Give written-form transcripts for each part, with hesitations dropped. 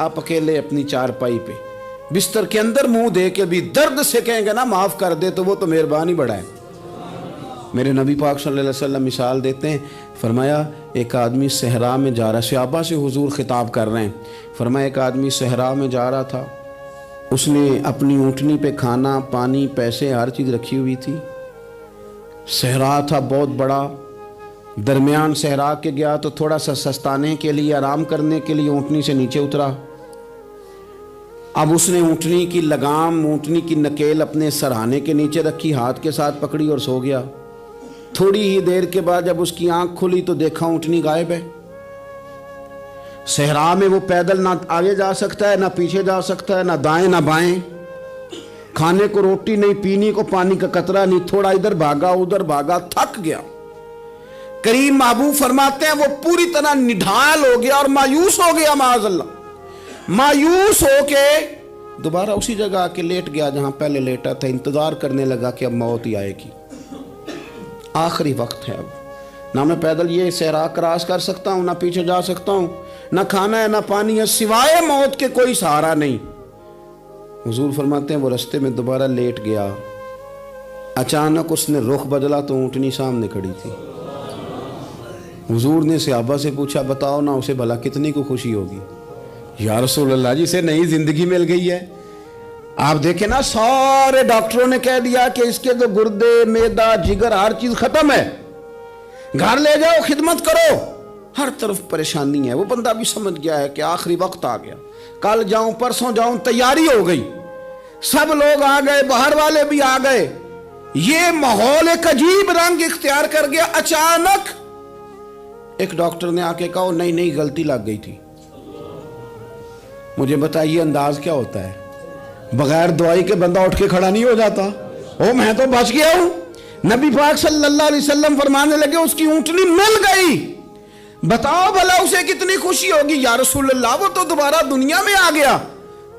آپ اکیلے اپنی چارپائی پہ بستر کے اندر منہ دے کے بھی درد سے کہیں گے نا معاف کر دے تو وہ تو مہربانی بڑا ہے۔ میرے نبی پاک صلی اللہ علیہ وسلم مثال دیتے ہیں، فرمایا ایک آدمی صحرا میں جا رہا، صحابہ سے حضور خطاب کر رہے ہیں، فرمایا ایک آدمی صحرا میں جا رہا تھا، اس نے اپنی اونٹنی پہ کھانا پانی پیسے ہر چیز رکھی ہوئی تھی، صحرا تھا بہت بڑا، درمیان صحرا کے گیا تو تھوڑا سا سستانے کے لیے آرام کرنے کے لیے اونٹنی سے نیچے اترا۔ اب اس نے اونٹنی کی لگام اونٹنی کی نکیل اپنے سرہانے کے نیچے رکھی، ہاتھ کے ساتھ پکڑی اور سو گیا۔ تھوڑی ہی دیر کے بعد جب اس کی آنکھ کھلی تو دیکھا اونٹنی غائب ہے۔ صحرا میں وہ پیدل نہ آگے جا سکتا ہے نہ پیچھے جا سکتا ہے، نہ دائیں نہ بائیں، کھانے کو روٹی نہیں، پینے کو پانی کا قطرہ نہیں، تھوڑا ادھر بھاگا ادھر بھاگا، تھک گیا۔ کریم محبوب فرماتے ہیں وہ پوری طرح نڈھال ہو گیا اور مایوس ہو گیا، معاذ اللہ، مایوس ہو کے دوبارہ اسی جگہ آ کے لیٹ گیا جہاں پہلے لیٹا تھا، انتظار کرنے لگا کہ اب موت ہی آئے گی، آخری وقت ہے، اب نہ میں پیدل یہ صحرا کراس کر سکتا ہوں، نہ پیچھے جا سکتا ہوں، نہ کھانا ہے نہ پانی ہے، سوائے موت کے کوئی سہارا نہیں۔ حضور فرماتے ہیں وہ رستے میں دوبارہ لیٹ گیا، اچانک اس نے رخ بدلا تو اونٹنی سامنے کھڑی تھی۔ حضور نے صحابہ سے پوچھا بتاؤ نا اسے بھلا کتنی کو خوشی ہوگی؟ یا رسول اللہ جی سے نئی زندگی مل گئی ہے۔ آپ دیکھیں نا سارے ڈاکٹروں نے کہہ دیا کہ اس کے تو گردے معدہ جگر ہر چیز ختم ہے، گھر لے جاؤ خدمت کرو، ہر طرف پریشانی ہے۔ وہ بندہ بھی سمجھ گیا ہے کہ آخری وقت آ گیا، کل جاؤں پرسوں جاؤں، تیاری ہو گئی، سب لوگ آ گئے، باہر والے بھی آ گئے، یہ ماحول ایک عجیب رنگ اختیار کر گیا۔ اچانک ایک ڈاکٹر نے آ کے کہا نہیں نہیں غلطی لگ گئی تھی۔ مجھے بتائیے انداز کیا ہوتا ہے؟ بغیر دوائی کے بندہ اٹھ کے کھڑا نہیں ہو جاتا، او میں تو بچ گیا ہوں۔ نبی پاک صلی اللہ علیہ وسلم فرمانے لگے اس کی اونٹنی مل گئی، بتاؤ بھلا اسے کتنی خوشی ہوگی؟ یا رسول اللہ وہ تو دوبارہ دنیا میں آ گیا۔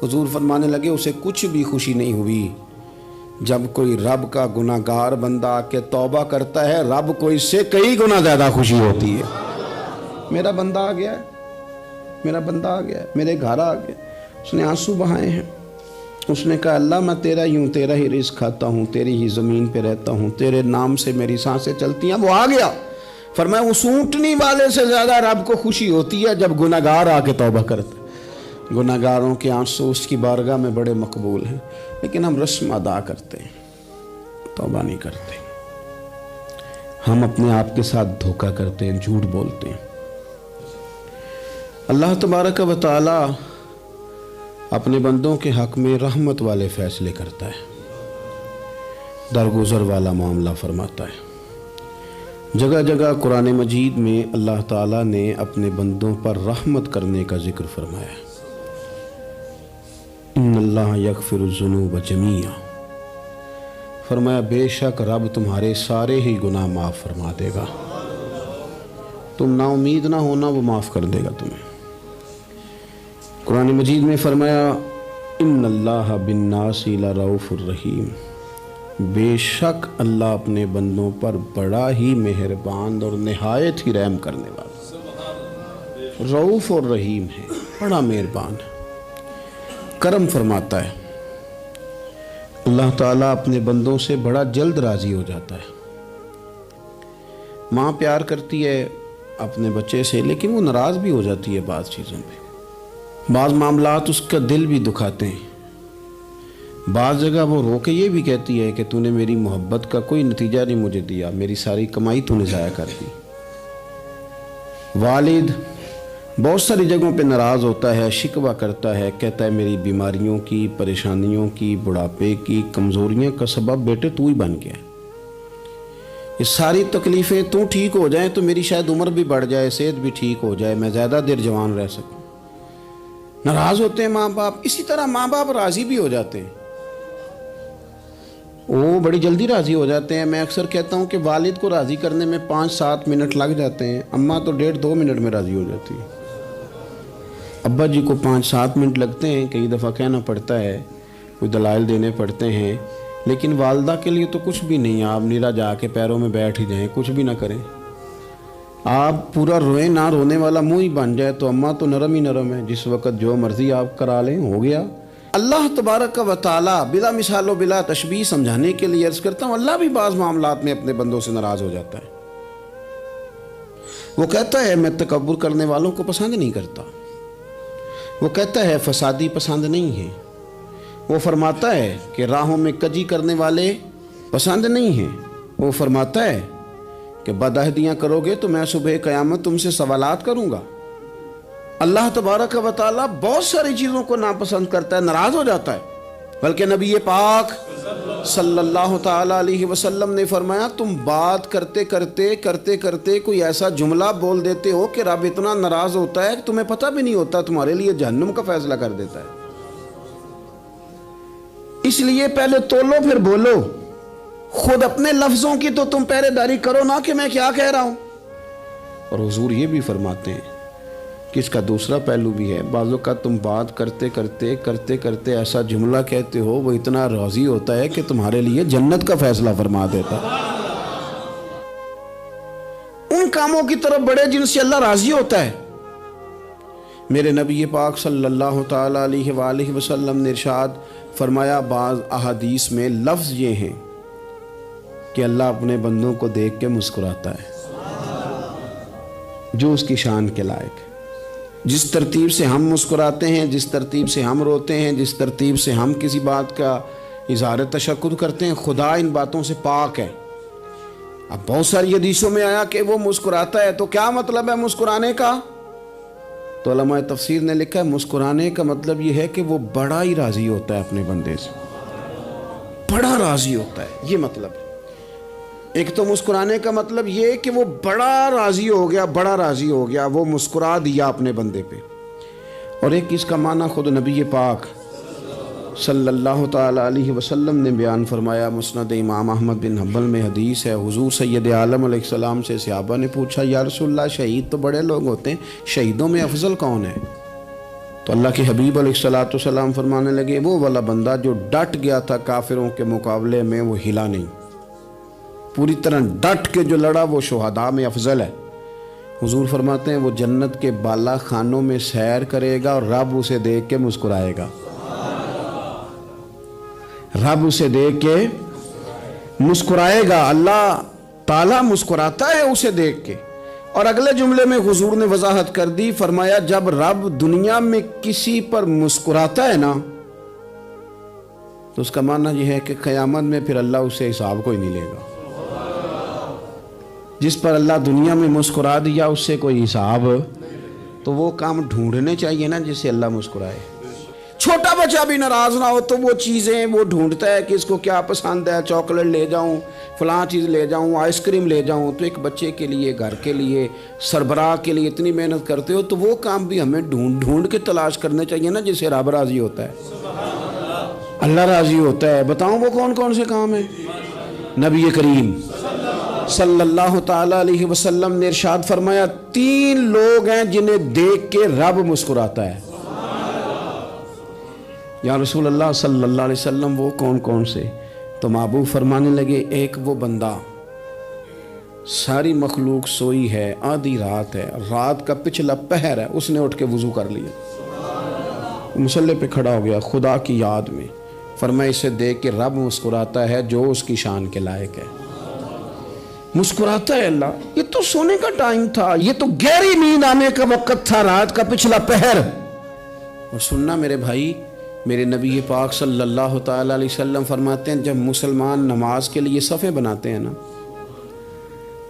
حضور فرمانے لگے اسے کچھ بھی خوشی نہیں ہوئی۔ جب کوئی رب کا گناہگار بندہ آ کے توبہ کرتا ہے، رب کو اس سے کئی گنا زیادہ خوشی ہوتی ہے۔ میرا بندہ آ گیا ہے، میرا بندہ آ گیا ہے، میرے گھر آ گیا۔ اس نے آنسو بہائے ہیں، اس نے کہا اللہ میں تیرا ہی ہوں، تیرا ہی رزق کھاتا ہوں، تیری ہی زمین پہ رہتا ہوں، تیرے نام سے میری سانسیں چلتی ہیں۔ وہ آ گیا۔ فرمایا اس اونٹنی والے سے زیادہ رب کو خوشی ہوتی ہے جب گناہگار آ کے توبہ کرتا ہے۔ گناہگاروں کے آنسو اس کی بارگاہ میں بڑے مقبول ہیں، لیکن ہم رسم ادا کرتے ہیں، توبہ نہیں کرتے۔ ہم اپنے آپ کے ساتھ دھوکہ کرتے ہیں، جھوٹ بولتے ہیں۔ اللہ تبارک و تعالی اپنے بندوں کے حق میں رحمت والے فیصلے کرتا ہے، درگزر والا معاملہ فرماتا ہے۔ جگہ جگہ قرآن مجید میں اللہ تعالیٰ نے اپنے بندوں پر رحمت کرنے کا ذکر فرمایا ہے۔ ان اللہ یغفر الذنوب جمیعا، فرمایا بے شک رب تمہارے سارے ہی گناہ معاف فرما دے گا، تم نا امید نہ ہونا، وہ معاف کر دے گا تمہیں۔ قرآن مجید میں فرمایا ان اللہ بالناس لرؤوف الرحیم، بے شک اللہ اپنے بندوں پر بڑا ہی مہربان اور نہایت ہی رحم کرنے والا، رؤوف اور رحیم ہے، بڑا مہربان ہے، کرم فرماتا ہے۔ اللہ تعالیٰ اپنے بندوں سے بڑا جلد راضی ہو جاتا ہے۔ ماں پیار کرتی ہے اپنے بچے سے، لیکن وہ ناراض بھی ہو جاتی ہے بعض چیزوں پہ، بعض معاملات اس کا دل بھی دکھاتے ہیں، بعض جگہ وہ رو کے یہ بھی کہتی ہے کہ تو نے میری محبت کا کوئی نتیجہ نہیں مجھے دیا، میری ساری کمائی تو نے ضائع کر دی۔ والد بہت ساری جگہوں پہ ناراض ہوتا ہے، شکوہ کرتا ہے، کہتا ہے میری بیماریوں کی، پریشانیوں کی، بڑھاپے کی، کمزوریاں کا سبب بیٹے تو ہی بن گیا، یہ ساری تکلیفیں تو ٹھیک ہو جائیں تو میری شاید عمر بھی بڑھ جائے، صحت بھی ٹھیک ہو جائے، میں زیادہ دیر جوان رہ سکوں۔ ناراض ہوتے ہیں ماں باپ۔ اسی طرح ماں باپ راضی بھی ہو جاتے ہیں، وہ بڑی جلدی راضی ہو جاتے ہیں۔ میں اکثر کہتا ہوں کہ والد کو راضی کرنے میں 5-7 منٹ لگ جاتے ہیں، اماں تو 1.5-2 منٹ میں راضی ہو جاتی ہے۔ ابا جی کو 5-7 منٹ لگتے ہیں، کئی دفعہ کہنا پڑتا ہے، کوئی دلائل دینے پڑتے ہیں، لیکن والدہ کے لیے تو کچھ بھی نہیں ہے، آپ نیرا جا کے پیروں میں بیٹھ ہی جائیں، کچھ بھی نہ کریں، آپ پورا روئیں نہ رونے والا منہ ہی بن جائے تو اماں تو نرم ہی نرم ہے، جس وقت جو مرضی آپ کرا لیں ہو گیا۔ اللہ تبارک و تعالی بلا مثال و بلا تشبیہ سمجھانے کے لیے عرض کرتا ہوں، اللہ بھی بعض معاملات میں اپنے بندوں سے ناراض ہو جاتا ہے۔ وہ کہتا ہے میں تکبر کرنے والوں کو پسند نہیں کرتا، وہ کہتا ہے فسادی پسند نہیں ہے، وہ فرماتا ہے کہ راہوں میں کجی کرنے والے پسند نہیں ہیں، وہ فرماتا ہے کہ بدعہدیاں کرو گے تو میں صبح قیامت تم سے سوالات کروں گا۔ اللہ تبارک و تعالیٰ بہت ساری چیزوں کو ناپسند کرتا ہے، ناراض ہو جاتا ہے۔ بلکہ نبی پاک صلی اللہ تعالیٰ علیہ وسلم نے فرمایا تم بات کرتے کرتے کوئی ایسا جملہ بول دیتے ہو کہ رب اتنا ناراض ہوتا ہے کہ تمہیں پتہ بھی نہیں ہوتا، تمہارے لیے جہنم کا فیصلہ کر دیتا ہے۔ اس لیے پہلے تولو پھر بولو، خود اپنے لفظوں کی تو تم پہرے داری کرو نا کہ میں کیا کہہ رہا ہوں۔ اور حضور یہ بھی فرماتے ہیں کہ اس کا دوسرا پہلو بھی ہے، بعض اوقات تم بات کرتے ایسا جملہ کہتے ہو وہ اتنا راضی ہوتا ہے کہ تمہارے لیے جنت کا فیصلہ فرما دیتا ہے۔ ان کاموں کی طرف بڑے جن سے اللہ راضی ہوتا ہے۔ میرے نبی پاک صلی اللہ تعالیٰ علیہ وآلہ وسلم نے ارشاد فرمایا، بعض احادیث میں لفظ یہ ہیں کہ اللہ اپنے بندوں کو دیکھ کے مسکراتا ہے جو اس کی شان کے لائق ہے۔ جس ترتیب سے ہم مسکراتے ہیں، جس ترتیب سے ہم روتے ہیں، جس ترتیب سے ہم کسی بات کا اظہار تشکر کرتے ہیں، خدا ان باتوں سے پاک ہے۔ اب بہت ساری حدیثوں میں آیا کہ وہ مسکراتا ہے، تو کیا مطلب ہے مسکرانے کا؟ تو علماء تفسیر نے لکھا ہے مسکرانے کا مطلب یہ ہے کہ وہ بڑا ہی راضی ہوتا ہے اپنے بندے سے، بڑا راضی ہوتا ہے، یہ مطلب ہے۔ ایک تو مسکرانے کا مطلب یہ کہ وہ بڑا راضی ہو گیا، وہ مسکرا دیا اپنے بندے پہ۔ اور ایک اس کا معنی خود نبی پاک صلی اللہ تعالیٰ علیہ وسلم نے بیان فرمایا۔ مسند امام احمد بن حنبل میں حدیث ہے، حضور سید عالم علیہ السلام سے صحابہ نے پوچھا یا رسول اللہ شہید تو بڑے لوگ ہوتے ہیں، شہیدوں میں افضل کون ہے؟ تو اللہ کے حبیب علیہ السلام فرمانے لگے وہ والا بندہ جو ڈٹ گیا تھا کافروں کے مقابلے میں، وہ ہلا نہیں، پوری طرح ڈٹ کے جو لڑا وہ شہداء میں افضل ہے۔ حضور فرماتے ہیں وہ جنت کے بالا خانوں میں سیر کرے گا اور رب اسے دیکھ کے مسکرائے گا، رب اسے دیکھ کے مسکرائے گا، اللہ تعالیٰ مسکراتا ہے اسے دیکھ کے۔ اور اگلے جملے میں حضور نے وضاحت کر دی، فرمایا جب رب دنیا میں کسی پر مسکراتا ہے نا تو اس کا معنی یہ ہے کہ قیامت میں پھر اللہ اسے حساب کوئی نہیں لے گا۔ جس پر اللہ دنیا میں مسکرا دیا اس سے کوئی حساب، تو وہ کام ڈھونڈنے چاہیے نا جس سے اللہ مسکرائے۔ چھوٹا بچہ بھی ناراض نہ ہو تو وہ چیزیں وہ ڈھونڈتا ہے کہ اس کو کیا پسند ہے، چاکلیٹ لے جاؤں، فلاں چیز لے جاؤں، آئس کریم لے جاؤں۔ تو ایک بچے کے لیے، گھر کے لیے، سربراہ کے لیے اتنی محنت کرتے ہو تو وہ کام بھی ہمیں ڈھونڈ کے تلاش کرنے چاہیے نا جس سے رب راضی ہوتا ہے، اللہ راضی ہوتا ہے۔ بتاؤں وہ کون کون سے کام ہیں؟ نبی کریم صلی اللہ تعالیٰ علیہ وسلم نے ارشاد فرمایا 3 لوگ ہیں جنہیں دیکھ کے رب مسکراتا ہے۔ یا رسول اللہ صلی اللہ علیہ وسلم وہ کون کون سے؟ تو محبوب فرمانے لگے ایک وہ بندہ ساری مخلوق سوئی ہے، آدھی رات ہے، رات کا پچھلا پہر ہے، اس نے اٹھ کے وضو کر لیا، مصلی پہ کھڑا ہو گیا خدا کی یاد میں، فرمایا اسے دیکھ کے رب مسکراتا ہے جو اس کی شان کے لائق ہے۔ مسکراتا ہے اللہ۔ یہ تو سونے کا ٹائم تھا، یہ تو گہری نیند آنے کا وقت تھا، رات کا پچھلا پہر۔ اور سننا میرے بھائی، میرے نبی پاک صلی اللہ تعالیٰ علیہ وسلم فرماتے ہیں جب مسلمان نماز کے لیے صفیں بناتے ہیں نا،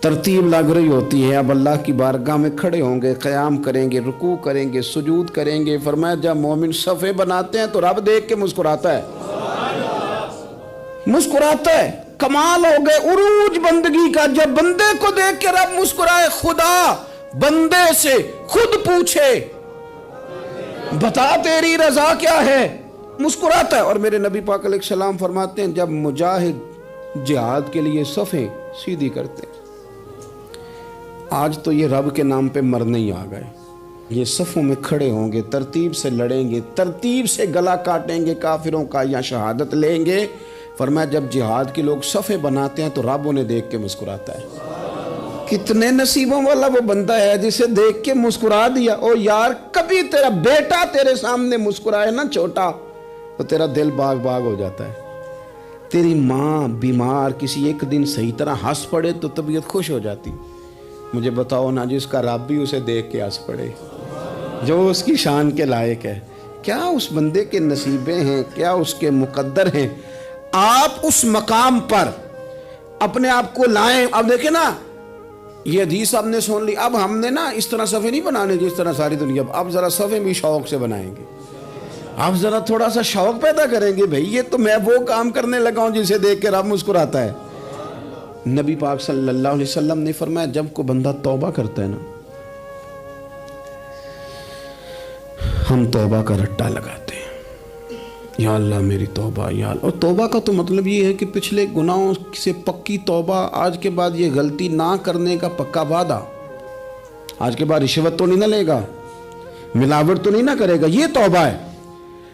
ترتیب لگ رہی ہوتی ہے، اب اللہ کی بارگاہ میں کھڑے ہوں گے، قیام کریں گے، رکوع کریں گے، سجود کریں گے، فرمایا جب مومن صفیں بناتے ہیں تو رب دیکھ کے مسکراتا ہے، مسکراتا ہے۔ کمال ہو گئے عروج بندگی کا، جب بندے کو دیکھ کے رب مسکرائے، خدا بندے سے خود پوچھے بتا تیری رضا کیا ہے، مسکراتا ہے۔ اور میرے نبی پاک علیہ السلام فرماتے ہیں جب مجاہد جہاد کے لیے صفیں سیدھی کرتے ہیں، آج تو یہ رب کے نام پہ مرنے ہی آ گئے، یہ صفوں میں کھڑے ہوں گے، ترتیب سے لڑیں گے، ترتیب سے گلا کاٹیں گے کافروں کا یا شہادت لیں گے۔ فرمایا جب جہاد کے لوگ صفیں بناتے ہیں تو رب انہیں دیکھ کے مسکراتا ہے۔ کتنے نصیبوں والا وہ بندہ ہے جسے دیکھ کے مسکرا دیا. او یار کبھی تیرا بیٹا تیرے سامنے مسکرائے نا چھوٹا تو تیرا دل باغ باغ ہو جاتا ہے. تیری ماں بیمار کسی ایک دن صحیح طرح ہنس پڑے تو طبیعت خوش ہو جاتی. مجھے بتاؤ نا جس کا رب بھی اسے دیکھ کے ہنس پڑے جو اس کی شان کے لائق ہے. کیا اس بندے کے نصیبیں ہیں, کیا اس کے مقدر ہیں. آپ اس مقام پر اپنے آپ کو لائیں. اب دیکھیں نا یہ حدیث آپ نے سن لی. اب ہم نے نا اس طرح صفحے نہیں بنانے جس طرح ساری دنیا. اب ذرا صفحے بھی شوق سے بنائیں گے. آپ ذرا تھوڑا سا شوق پیدا کریں گے. بھئی یہ تو میں وہ کام کرنے لگا ہوں جسے دیکھ کے رب مسکراتا ہے. نبی پاک صلی اللہ علیہ وسلم نے فرمایا جب کوئی بندہ توبہ کرتا ہے نا, ہم توبہ کا رٹا لگاتے ہیں, یا اللہ میری توبہ یا اللہ. اور توبہ کا تو مطلب یہ ہے کہ پچھلے گناہوں سے پکی توبہ, آج کے بعد یہ غلطی نہ کرنے کا پکا وعدہ. آج کے بعد رشوت تو نہیں نہ لے گا, ملاوٹ تو نہیں نہ کرے گا, یہ توبہ ہے.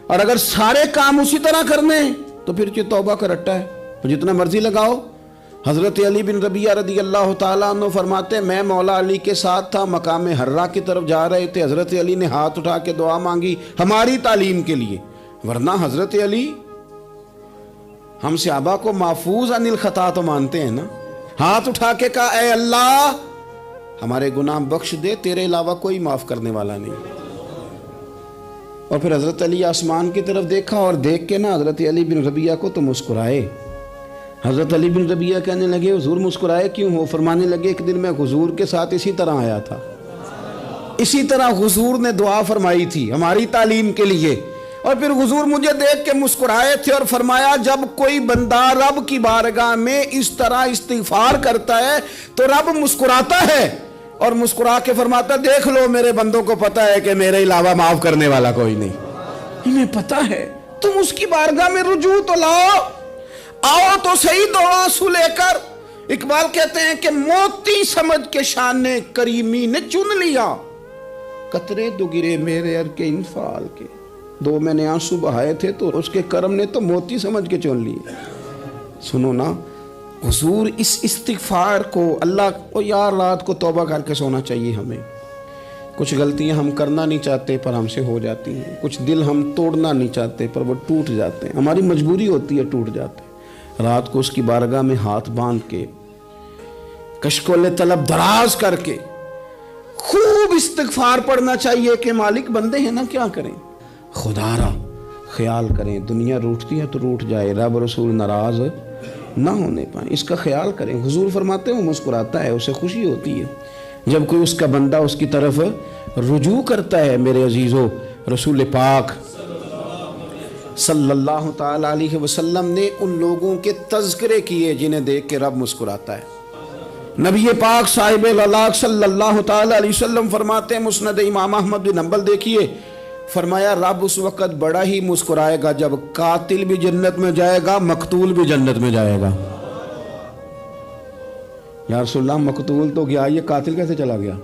اور اگر سارے کام اسی طرح کرنے تو پھر یہ توبہ کا رٹا ہے, تو جتنا مرضی لگاؤ. حضرت علی بن ربیعہ رضی اللہ تعالیٰ عنہ فرماتے ہیں میں مولا علی کے ساتھ تھا, مقام حرہ کی طرف جا رہے تھے. حضرت علی نے ہاتھ اٹھا کے دعا مانگی ہماری تعلیم کے لیے, ورنہ حضرت علی ہم صحابہ کو محفوظ عن الخطا تو مانتے ہیں نا. ہاتھ اٹھا کے کہا اے اللہ ہمارے گناہ بخش دے, تیرے علاوہ کوئی معاف کرنے والا نہیں. اور پھر حضرت علی آسمان کی طرف دیکھا اور دیکھ کے نا حضرت علی بن ربیعہ کو تو مسکرائے. حضرت علی بن ربیعہ کہنے لگے حضور مسکرائے کیوں ہو؟ فرمانے لگے ایک دن میں حضور کے ساتھ اسی طرح آیا تھا, اسی طرح حضور نے دعا فرمائی تھی ہماری تعلیم کے لیے, اور پھر حضور مجھے دیکھ کے مسکرائے تھے اور فرمایا جب کوئی بندہ رب کی بارگاہ میں اس طرح استغفار کرتا ہے تو رب مسکراتا ہے, اور مسکرا کے فرماتا دیکھ لو میرے بندوں کو پتا ہے کہ میرے علاوہ معاف کرنے والا کوئی نہیں. انہیں پتا ہے, تم اس کی بارگاہ میں رجوع تو لاؤ, آؤ تو صحیح دو آنسو لے کر. اقبال کہتے ہیں کہ موتی سمجھ کے شان کریمی نے چن لیا, قطرے دو گرے میرے ار کے انفعال کے. دو میں نے آنسو بہائے تھے تو اس کے کرم نے تو موتی سمجھ کے چن لیے. سنو نا حضور اس استغفار کو اللہ کو یار رات کو توبہ کر کے سونا چاہیے ہمیں. کچھ غلطیاں ہم کرنا نہیں چاہتے پر ہم سے ہو جاتی ہیں, کچھ دل ہم توڑنا نہیں چاہتے پر وہ ٹوٹ جاتے ہیں, ہماری مجبوری ہوتی ہے ٹوٹ جاتے ہیں. رات کو اس کی بارگاہ میں ہاتھ باندھ کے کشکول طلب دراز کر کے خوب استغفار پڑھنا چاہیے کہ مالک بندے ہیں نا کیا کریں, خدا را خیال کریں. دنیا روٹتی ہے تو روٹ جائے, رب رسول ناراض نہ ہونے پائیں, اس کا خیال کریں. حضور فرماتے ہیں وہ مسکراتا ہے, اسے خوشی ہوتی ہے جب کوئی اس کا بندہ اس کی طرف رجوع کرتا ہے. میرے عزیزو رسول پاک صلی اللہ تعالی علیہ وسلم نے ان لوگوں کے تذکرے کیے جنہیں دیکھ کے رب مسکراتا ہے. نبی پاک صاحب الالاق صلی اللہ تعالی علیہ وسلم فرماتے ہیں, مسند امام احمد بن حنبل دیکھیے, فرمایا رب اس وقت بڑا ہی مسکرائے گا جب قاتل بھی جنت میں جائے گا, مقتول بھی جنت میں جائے گا. یا رسول اللہ مقتول تو گیا, یہ قاتل کیسے چلا گیا؟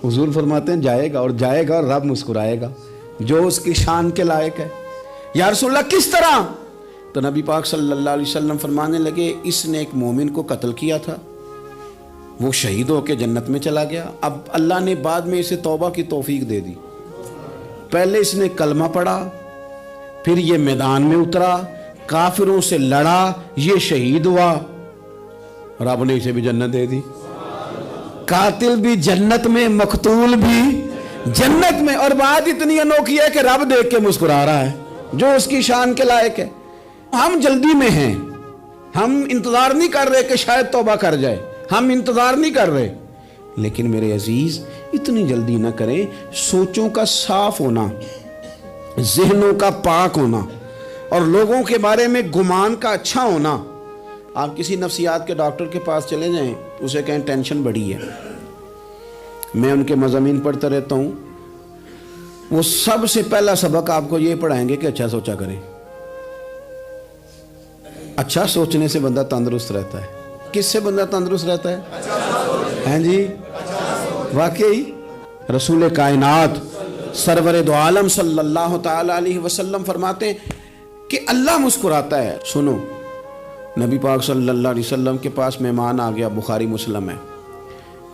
حضور فرماتے ہیں جائے گا, اور جائے گا اور رب مسکرائے گا جو اس کی شان کے لائق ہے. یا رسول اللہ کس طرح؟ تو نبی پاک صلی اللہ علیہ وسلم فرمانے لگے اس نے ایک مومن کو قتل کیا تھا, وہ شہید ہو کے جنت میں چلا گیا. اب اللہ نے بعد میں اسے توبہ کی توفیق دے دی. پہلے اس نے کلمہ پڑھا, پھر یہ میدان میں اترا, کافروں سے لڑا, یہ شہید ہوا, رب نے اسے بھی جنت دے دی. قاتل بھی جنت میں, مقتول بھی جنت میں. اور بات اتنی انوکھی ہے کہ رب دیکھ کے مسکرا رہا ہے جو اس کی شان کے لائق ہے. ہم جلدی میں ہیں, ہم انتظار نہیں کر رہے کہ شاید توبہ کر جائے, ہم انتظار نہیں کر رہے. لیکن میرے عزیز اتنی جلدی نہ کریں. سوچوں کا صاف ہونا, ذہنوں کا پاک ہونا, اور لوگوں کے بارے میں گمان کا اچھا ہونا. آپ کسی نفسیات کے ڈاکٹر کے پاس چلے جائیں, اسے کہیں ٹینشن بڑی ہے. میں ان کے مضامین پڑھتا رہتا ہوں, وہ سب سے پہلا سبق آپ کو یہ پڑھائیں گے کہ اچھا سوچا کریں. اچھا سوچنے سے بندہ تندرست رہتا ہے. کس سے بندہ تندرست رہتا ہے؟ ہیں جی واقعی رسول کائنات سرور دو عالم صلی اللہ تعالی علیہ وسلم فرماتے ہیں کہ اللہ مسکراتا ہے. سنو, نبی پاک صلی اللہ علیہ وسلم کے پاس مہمان آ گیا, بخاری مسلم ہے.